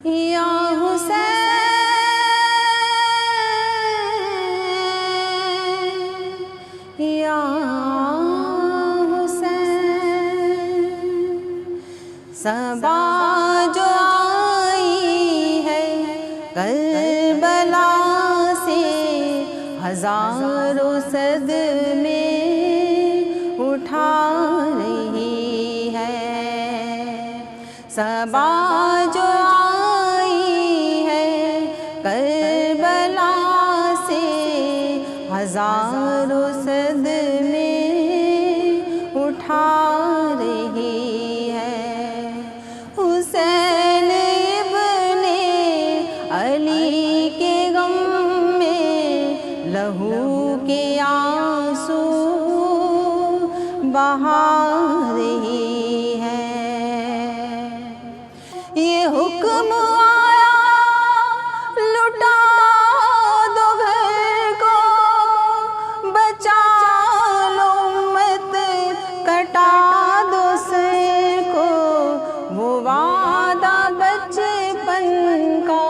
یا حسین یا حسین، صبا جو آئی ہے کربلا سے ہزاروں صدمے اٹھا رہی ہے، صبا جو آئی ہے کربلا سے ہزاروں صدمے اٹھا رہی ہے، حسین ابن علی کے غم میں لہو کے آنسو بہا رہی ہے، یہ حکم آیا لٹا دو گھر کو، بچا لو امت کٹا دو سر کو، وہ وعدہ بچپن کا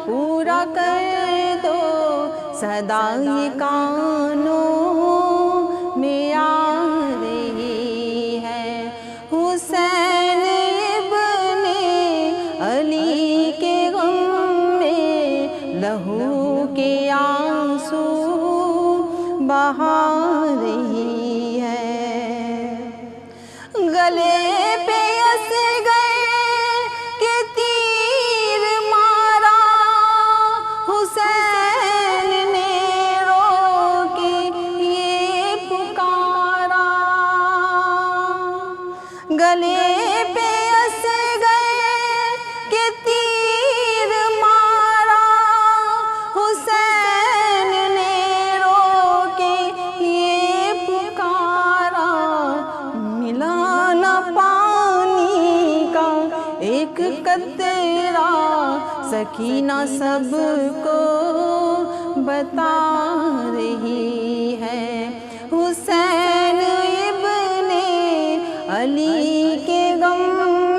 پورا کر دو، صدا یہ کانوں میں آ رہی ہے، حسین ابن علی کے غم میں لہو کے آنسو بہا رہی ہے، گلے پہ اصغر کے تیر مارا، حسین نے رو کے یہ پکارا، گلے پہ اصغر کے تیر مارا، حسین نے رو کے یہ پکارا، ملا نہ پانی کا ایک قطرہ، سکینہ سب کو بتا رہی ہے، حسین ابن علی کے غم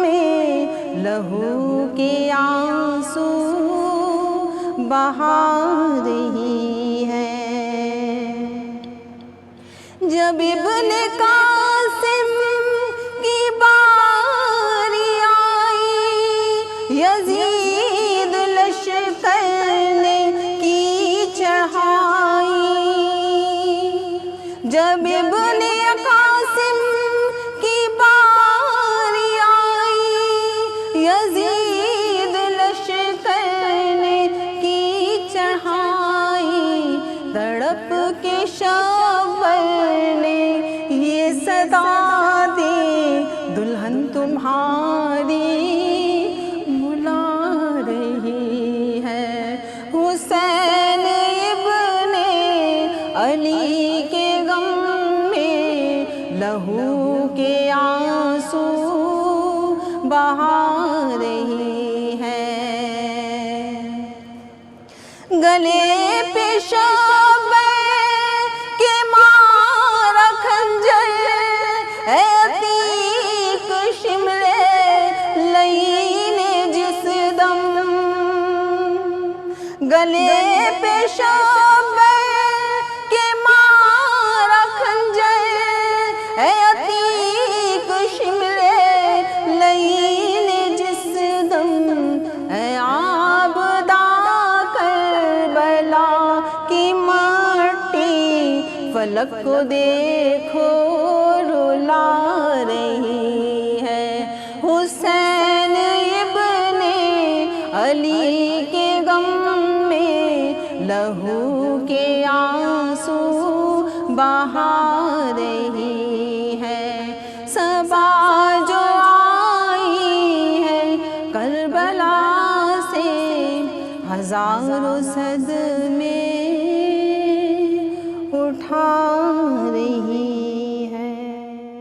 میں لہو کے آنسو بہا رہی ہے، جب ابن قاسم کی باری آئی، یزید لشکر نے کی چڑھائی، جب ابن قاسم کی باری آئی، یزید لشکر نے کی چڑھائی، تڑپ کے شبر نے یہ صدا دی، دلہن تمہاری بلا رہی ہے، حسین ابن علی کے غم میں لہو کے آنسو بہا رہی ہے، گلے پہ شعبہ کے مارا خنجر، اے عتیق شملے لعین جس دم، گلے پہ شعبہ کے مارا خنجر، اے عتیق شملے لعین جس دم، اے عابدہ کربلا کی مٹی، فلک کو دیکھو رلا رہی ہے، حسین ابن علی کے غم میں لہو کے آنسو بہا رہی ہے، صبا جو آئی ہے کربلا سے ہزاروں صدمے